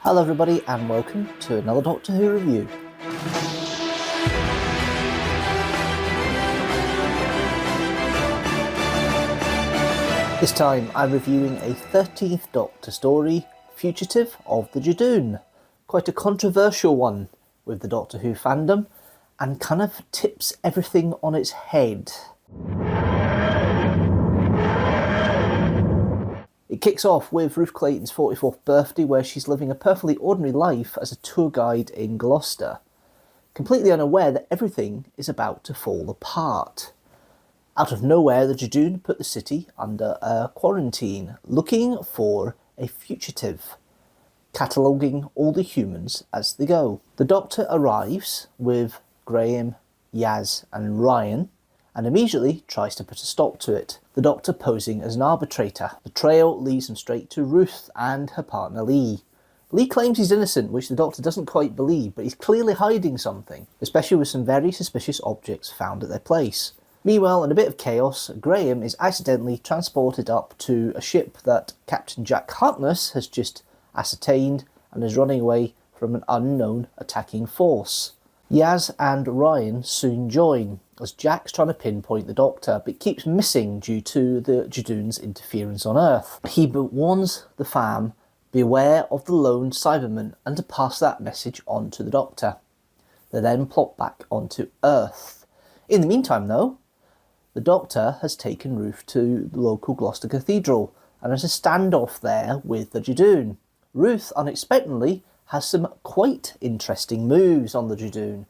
Hello everybody and welcome to another Doctor Who review. This time I'm reviewing a 13th Doctor story, Fugitive of the Judoon. Quite a controversial one with the Doctor Who fandom and kind of tips everything on its head. It kicks off with Ruth Clayton's 44th birthday, where she's living a perfectly ordinary life as a tour guide in Gloucester, completely unaware that everything is about to fall apart. Out of nowhere, the Judoon put the city under a quarantine, looking for a fugitive, cataloguing all the humans as they go. The Doctor arrives with Graham, Yaz and Ryan, and immediately tries to put a stop to it, the Doctor posing as an arbitrator. The trail leads them straight to Ruth and her partner Lee. Lee claims he's innocent, which the Doctor doesn't quite believe, but he's clearly hiding something, especially with some very suspicious objects found at their place. Meanwhile, in a bit of chaos, Graham is accidentally transported up to a ship that Captain Jack Harkness has just ascertained and is running away from an unknown attacking force. Yaz and Ryan soon join, as Jack's trying to pinpoint the Doctor, but keeps missing due to the Judoon's interference on Earth. He warns the fam, beware of the lone Cyberman, and to pass that message on to the Doctor. They then plot back onto Earth. In the meantime though, the Doctor has taken Ruth to the local Gloucester Cathedral, and has a standoff there with the Judoon. Ruth, unexpectedly, has some quite interesting moves on the Judoon,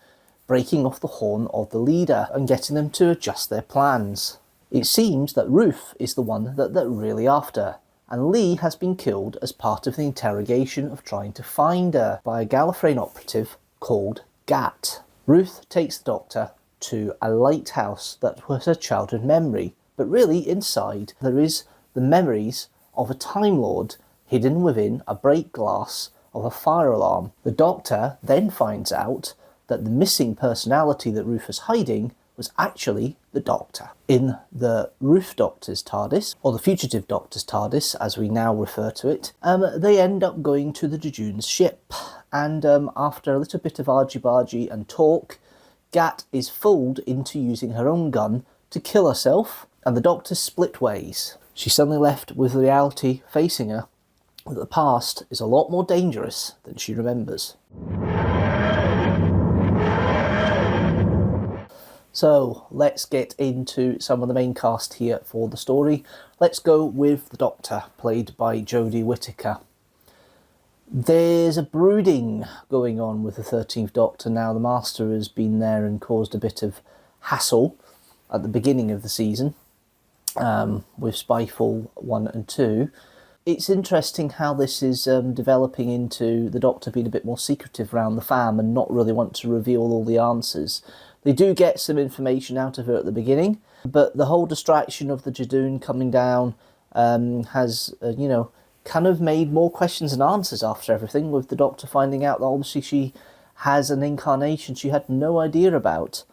breaking off the horn of the leader and getting them to adjust their plans. It seems that Ruth is the one that they're really after, and Lee has been killed as part of the interrogation of trying to find her by a Gallifreyan operative called Gat. Ruth takes the Doctor to a lighthouse that was her childhood memory, but really inside there is the memories of a Time Lord hidden within a break glass of a fire alarm. The Doctor then finds out that the missing personality that Ruth was hiding was actually the Doctor. In the Ruth Doctor's TARDIS, or the Fugitive Doctor's TARDIS as we now refer to it, they end up going to the Judoon's ship, and after a little bit of argy-bargy and talk, Gat is fooled into using her own gun to kill herself, and the Doctor split ways. She's suddenly left with reality facing her, that the past is a lot more dangerous than she remembers. So let's get into some of the main cast here for the story. Let's go with the Doctor, played by Jodie Whittaker. There's a brooding going on with the 13th Doctor now. The Master has been there and caused a bit of hassle at the beginning of the season with Spyfall 1 and 2. It's interesting how this is developing into the Doctor being a bit more secretive around the fam and not really want to reveal all the answers. They do get some information out of her at the beginning, but the whole distraction of the Judoon coming down has, kind of made more questions than answers after everything, with the Doctor finding out that obviously she has an incarnation she had no idea about.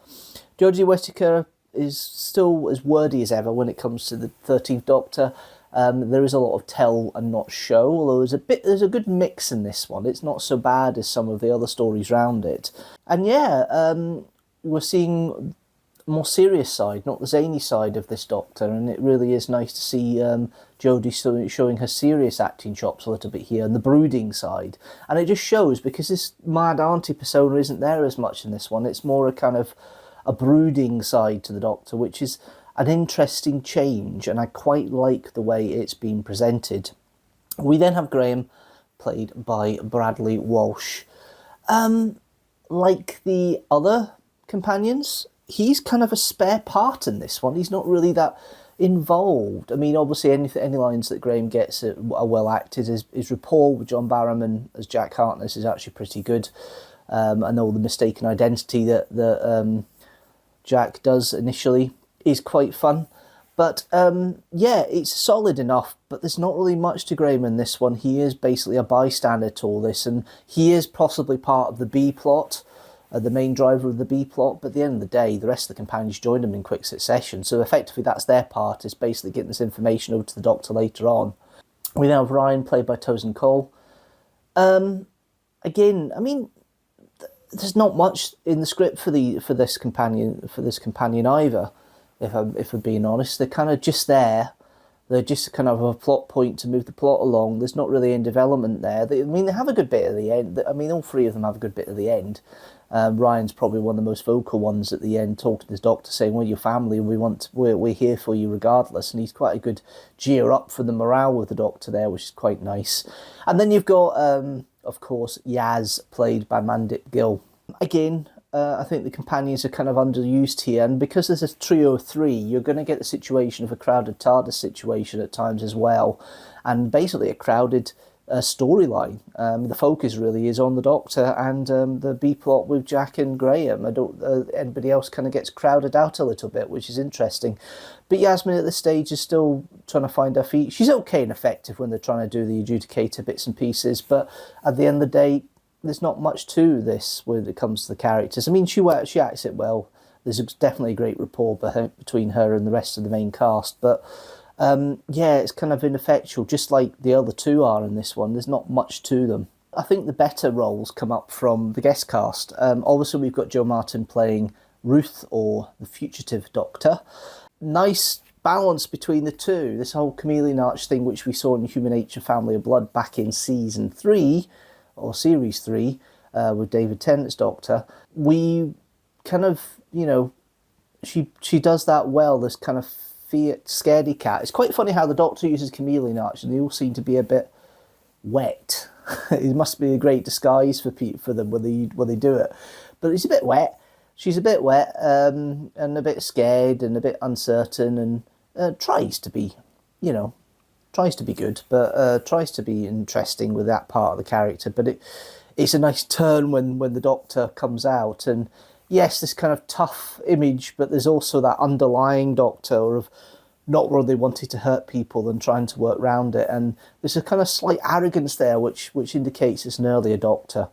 Jodie Whittaker is still as wordy as ever when it comes to the 13th Doctor. There is a lot of tell and not show, although there's a good mix in this one. It's not so bad as some of the other stories around it. And we're seeing a more serious side, not the zany side of this Doctor, and it really is nice to see Jodie showing her serious acting chops a little bit here, and the brooding side. And it just shows, because this mad auntie persona isn't there as much in this one. It's more a kind of a brooding side to the Doctor, which is an interesting change, and I quite like the way it's been presented. We then have Graham, played by Bradley Walsh. Like the other companions, he's kind of a spare part in this one. He's not really that involved. I mean, obviously any lines that Graham gets are well acted. His rapport with John Barrowman as Jack Harkness is actually pretty good. And all the mistaken identity that Jack does initially is quite fun. But it's solid enough, but there's not really much to Graham in this one. He is basically a bystander to all this, and he is possibly part of the B plot, the main driver of the B plot, but at the end of the day, the rest of the companions joined him in quick succession, so effectively that's their part, is basically getting this information over to the Doctor later on. We now have Ryan, played by Tosin Cole. again, I mean, there's not much in the script for this companion either. If I'm being honest, they're kind of just there. They're just kind of a plot point to move the plot along. There's not really any development there. They have a good bit at the end. I mean, all three of them have a good bit at the end. Ryan's probably one of the most vocal ones at the end, talking to his doctor, saying, "We're your family, and we're here for you regardless." And he's quite a good cheer up for the morale with the doctor there, which is quite nice. And then you've got, of course, Yaz, played by Mandip Gill. Again, I think the companions are kind of underused here, and because there's a trio of three, you're going to get the situation of a crowded TARDIS situation at times as well, and basically a crowded storyline. The focus really is on the Doctor and the B plot with Jack and Graham. Anybody else kind of gets crowded out a little bit, which is interesting. But Yasmin at this stage is still trying to find her feet. She's okay and effective when they're trying to do the adjudicator bits and pieces, but at the end of the day, there's not much to this when it comes to the characters. I mean, she acts it well. There's definitely a great rapport between her and the rest of the main cast, but it's kind of ineffectual, just like the other two are in this one. There's not much to them. I think the better roles come up from the guest cast. Obviously, we've got Jo Martin playing Ruth, or the Fugitive Doctor. Nice balance between the two. This whole chameleon arch thing, which we saw in Human Nature, Family of Blood back in season 3, or series 3, with David Tennant's Doctor, we kind of, she does that well, this kind of scaredy cat. It's quite funny how the Doctor uses chameleon arch, and they all seem to be a bit wet. It must be a great disguise for them when they do it. But it's a bit wet. She's a bit wet, and a bit scared, and a bit uncertain, and tries to be good, but tries to be interesting with that part of the character. But it's a nice turn when the Doctor comes out, and yes, this kind of tough image, but there's also that underlying Doctor of not really wanting to hurt people and trying to work around it, and there's a kind of slight arrogance there, which indicates it's an earlier Doctor,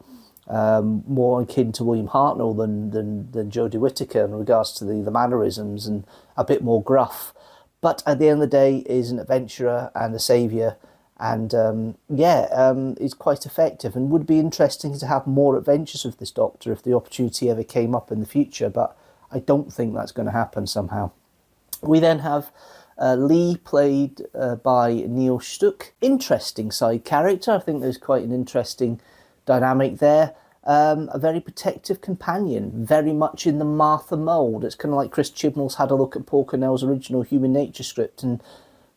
more akin to William Hartnell than Jodie Whittaker in regards to the mannerisms, and a bit more gruff. But at the end of the day, is an adventurer and a saviour, and is quite effective, and would be interesting to have more adventures with this Doctor if the opportunity ever came up in the future, but I don't think that's going to happen somehow. We then have Lee, played by Neil Stuck. Interesting side character. I think there's quite an interesting dynamic there. A very protective companion, very much in the Martha mould. It's kind of like Chris Chibnall's had a look at Paul Cornell's original Human Nature script and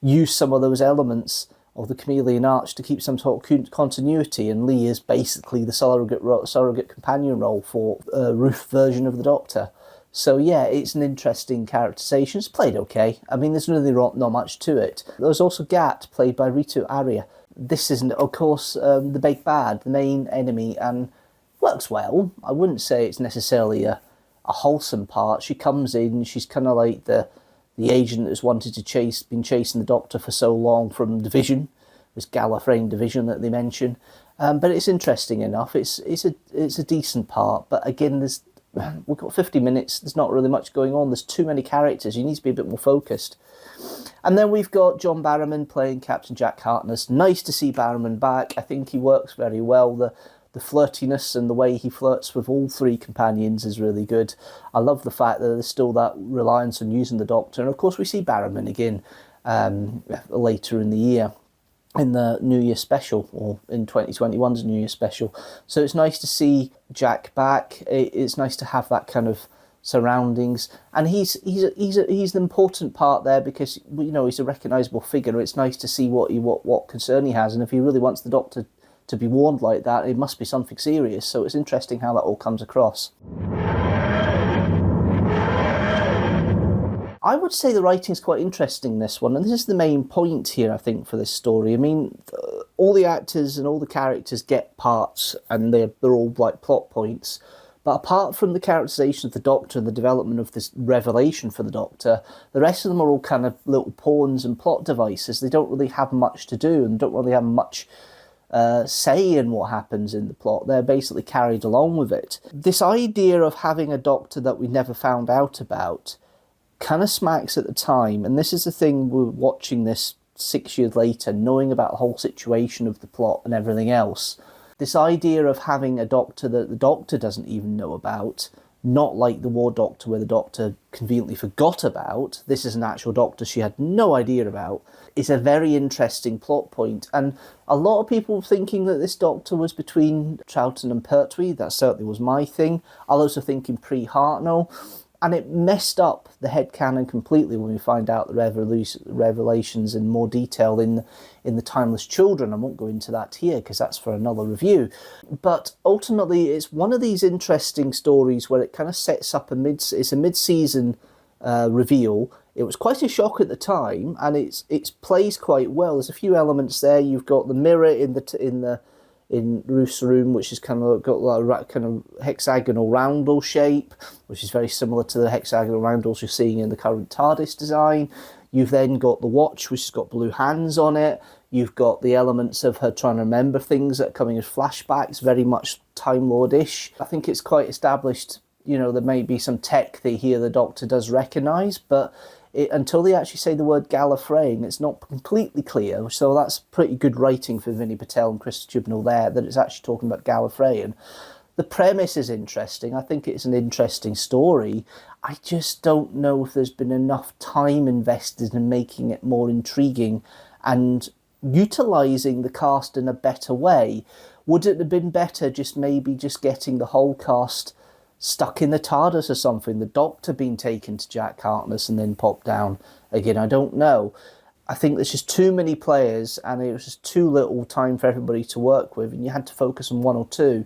used some of those elements of the chameleon arch to keep some sort of continuity, and Lee is basically the surrogate companion role for Ruth version of the Doctor. So yeah, it's an interesting characterisation. It's played okay. I mean, there's really not much to it. There's also Gat, played by Ritu Arya. This isn't, of course, the big bad, the main enemy, and works well. I wouldn't say it's necessarily a wholesome part. She comes in, she's kind of like the agent that's been chasing the Doctor for so long from Division, this Gallifreyan Division that they mention. But it's interesting enough. It's a decent part, but again, we've got 50 minutes. There's not really much going on. There's too many characters. You need to be a bit more focused. And then we've got John Barrowman playing Captain Jack Harkness. Nice to see Barrowman back. I think he works very well. The flirtiness and the way he flirts with all three companions is really good. I love the fact that there's still that reliance on using the Doctor. And of course we see Barrowman again later in the year in the New Year special, or in 2021's New Year special. So it's nice to see Jack back. It's nice to have that kind of surroundings, and he's an important part there because he's a recognisable figure. It's nice to see what concern he has, and if he really wants the Doctor to be warned like that, it must be something serious. So it's interesting how that all comes across. I would say the writing's quite interesting, this one, and this is the main point here, I think, for this story. I mean, all the actors and all the characters get parts, and they're all like plot points. But apart from the characterisation of the Doctor and the development of this revelation for the Doctor, the rest of them are all kind of little pawns and plot devices. They don't really have much to do and don't really have much say in what happens in the plot. They're basically carried along with it. This idea of having a Doctor that we never found out about kind of smacks at the time, and this is the thing, we're watching this 6 years later, knowing about the whole situation of the plot and everything else. This idea of having a doctor that the doctor doesn't even know about, not like the War Doctor where the doctor conveniently forgot about, this is an actual doctor she had no idea about, is a very interesting plot point. And a lot of people thinking that this doctor was between Troughton and Pertwee, that certainly was my thing. I was also thinking pre-Hartnell. And it messed up the headcanon completely when we find out the revelations in more detail in the Timeless Children. I won't go into that here because that's for another review. But ultimately, it's one of these interesting stories where it kind of sets up it's a mid-season reveal. It was quite a shock at the time, and it plays quite well. There's a few elements there. You've got the mirror in Ruth's room, which has kind of got like kind of hexagonal roundel shape, which is very similar to the hexagonal roundels you're seeing in the current TARDIS design. You've then got the watch, which has got blue hands on it. You've got the elements of her trying to remember things that are coming as flashbacks, very much Time Lord-ish. I think it's quite established, there may be some tech that here the Doctor does recognise, but until they actually say the word Gallifreyan, it's not completely clear. So that's pretty good writing for Vinny Patel and Chris Chibnall there, that it's actually talking about Gallifreyan. The premise is interesting. I think it's an interesting story. I just don't know if there's been enough time invested in making it more intriguing and utilising the cast in a better way. Would it have been better just getting the whole cast stuck in the TARDIS or something, the Doctor being taken to Jack Harkness and then popped down again? I don't know. I think there's just too many players and it was just too little time for everybody to work with, and you had to focus on one or two.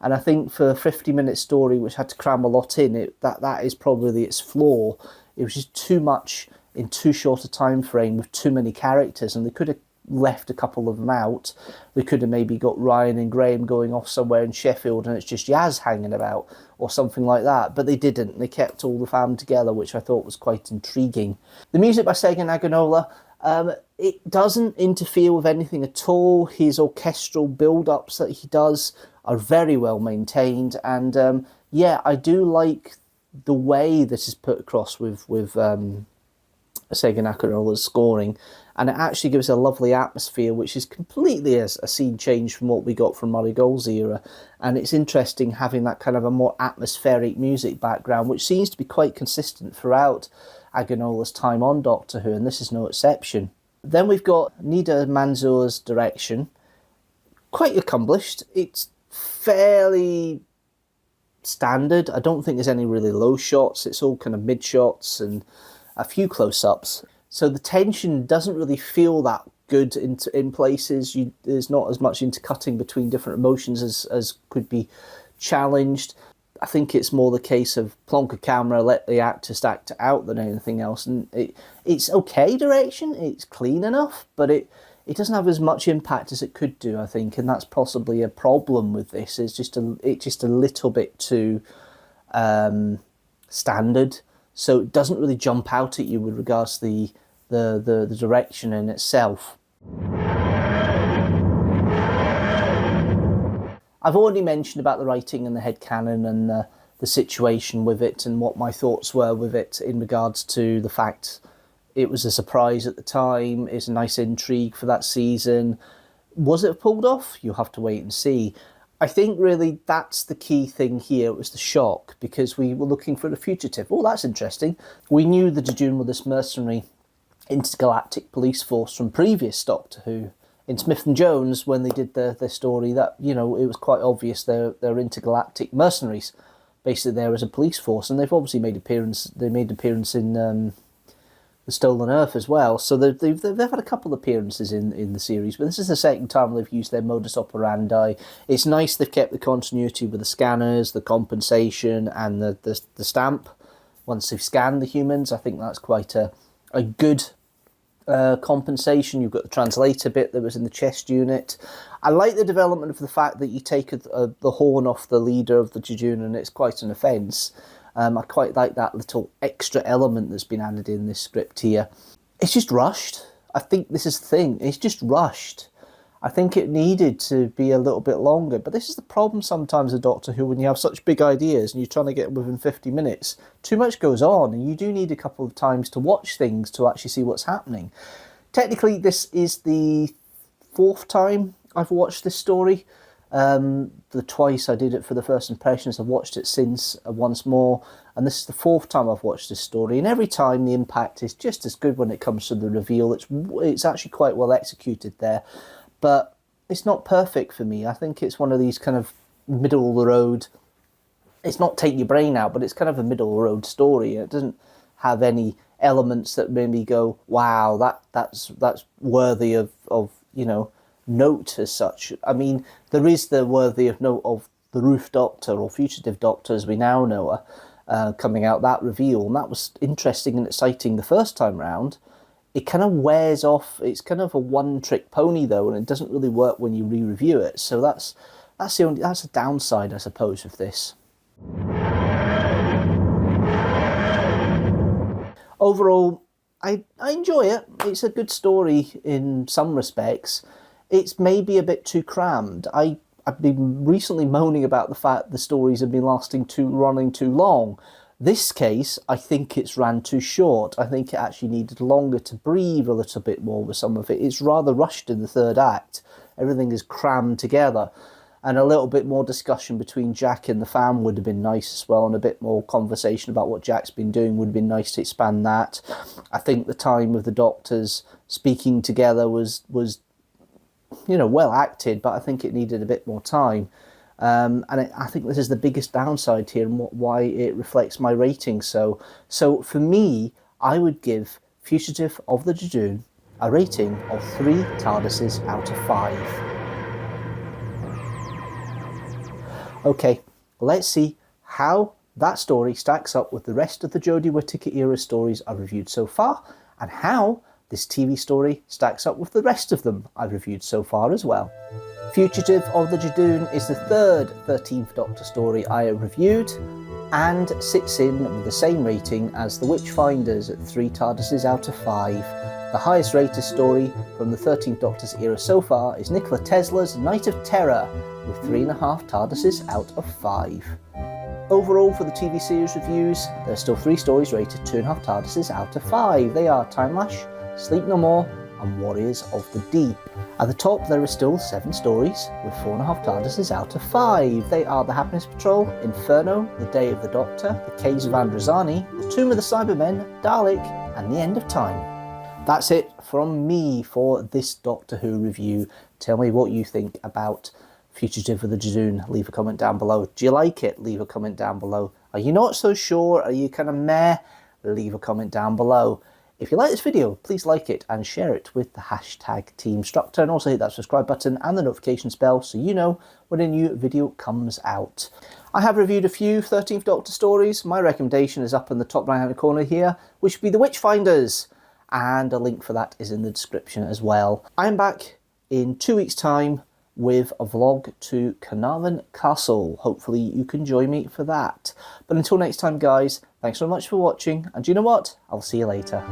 And I think for a 50-minute story which had to cram a lot in, that is probably its flaw. It was just too much in too short a time frame with too many characters, and they could have left a couple of them out. We could have maybe got Ryan and Graham going off somewhere in Sheffield and it's just Yaz hanging about or something like that, but they didn't. They kept all the fam together, which I thought was quite intriguing. The music by Sega Naganola, it doesn't interfere with anything at all. His orchestral build-ups that he does are very well maintained, and I do like the way this is put across with Sega Nakanola's scoring, and it actually gives a lovely atmosphere, which is completely a scene change from what we got from Murray Gold's era. And it's interesting having that kind of a more atmospheric music background, which seems to be quite consistent throughout Aganola's time on Doctor Who, and this is no exception. Then we've got Nida Manzoor's direction. Quite accomplished. It's fairly standard. I don't think there's any really low shots. It's all kind of mid shots and a few close-ups. So the tension doesn't really feel that good in places. There's not as much intercutting between different emotions as could be challenged. I think it's more the case of plonk a camera, let the actors act out than anything else. And it's okay direction, it's clean enough, but it doesn't have as much impact as it could do, I think. And that's possibly a problem with this. It's just a little bit too standard. So it doesn't really jump out at you with regards to the direction in itself. I've already mentioned about the writing and the headcanon and the situation with it and what my thoughts were with it in regards to the fact it was a surprise at the time, it's a nice intrigue for that season. Was it pulled off? You'll have to wait and see. I think really that's the key thing here. It was the shock, because we were looking for the fugitive. Oh, that's interesting. We knew the Judoon were this mercenary intergalactic police force from previous Doctor Who. In Smith and Jones, when they did their story, that it was quite obvious they're intergalactic mercenaries. Basically, there as a police force, and they've obviously made appearance. They made appearance in the Stolen Earth as well. So they've had a couple of appearances in the series, but this is the second time they've used their modus operandi. It's nice they've kept the continuity with the scanners, the compensation, and the stamp. Once they've scanned the humans, I think that's quite a good compensation. You've got the translator bit that was in the chest unit. I like the development of the fact that you take the horn off the leader of the Judoon and it's quite an offence. I quite like that little extra element that's been added in this script here. It's just rushed. I think this is the thing. It's just rushed. I think it needed to be a little bit longer, but this is the problem sometimes with Doctor Who when you have such big ideas and you're trying to get within 50 minutes. Too much goes on and you do need a couple of times to watch things to actually see what's happening. Technically, this is the 4th time I've watched this story. The twice I did it for the first impressions, I've watched it since once more, and this is the fourth time I've watched this story, and every time the impact is just as good when it comes to the reveal. It's actually quite well executed there, but it's not perfect for me. I think it's one of these kind of middle of the road. It's not take your brain out, but it's kind of a middle of the road story. It doesn't have any elements that made me go, wow, that's worthy of note as such. I mean, there is the worthy of note of the Roof Doctor, or Fugitive Doctor as we now know her, coming out, that reveal, and that was interesting and exciting the first time round. It kind of wears off. It's kind of a one-trick pony though, and it doesn't really work when you re-review it. So that's a downside, I suppose, of this. Overall, I enjoy it. It's a good story in some respects. It's maybe a bit too crammed. I've been recently moaning about the fact the stories have been running too long. This case, I think it's ran too short. I think it actually needed longer to breathe a little bit more with some of it. It's rather rushed in the third act. Everything is crammed together. And a little bit more discussion between Jack and the fam would have been nice as well, and a bit more conversation about what Jack's been doing would have been nice to expand that. I think the time of the doctors speaking together was well acted, but I think it needed a bit more time. I think this is the biggest downside here, and why it reflects my rating. So for me, I would give Fugitive of the Judoon a rating of 3 TARDISes out of 5. Okay, let's see how that story stacks up with the rest of the Jodie Whittaker era stories I've reviewed so far, and how this TV story stacks up with the rest of them I've reviewed so far as well. Fugitive of the Judoon is the third 13th Doctor story I have reviewed, and sits in with the same rating as The Witchfinders at 3 TARDISes out of 5. The highest rated story from the 13th Doctor's era so far is Nikola Tesla's Night of Terror, with 3.5 TARDISes out of 5. Overall, for the TV series reviews, there are still 3 stories rated 2.5 TARDISes out of 5. They are Time Lash, Sleep No More, and Warriors of the Deep. At the top, there are still 7 stories with 4.5 TARDISes out of 5. They are The Happiness Patrol, Inferno, The Day of the Doctor, The Caves of Androzani, The Tomb of the Cybermen, Dalek, and The End of Time. That's it from me for this Doctor Who review. Tell me what you think about Fugitive of the Judoon. Leave a comment down below. Do you like it? Leave a comment down below. Are you not so sure? Are you kind of meh? Leave a comment down below. If you like this video, please like it and share it with the hashtag teamstructor, and also hit that subscribe button and the notifications bell so you know when a new video comes out. I have reviewed a few 13th Doctor stories. My recommendation is up in the top right hand corner here, which would be The Witchfinders, and a link for that is in the description as well. I'm back in 2 weeks' time with a vlog to Carnarvon Castle. Hopefully you can join me for that. But until next time, guys, thanks so much for watching, and you know what? I'll see you later.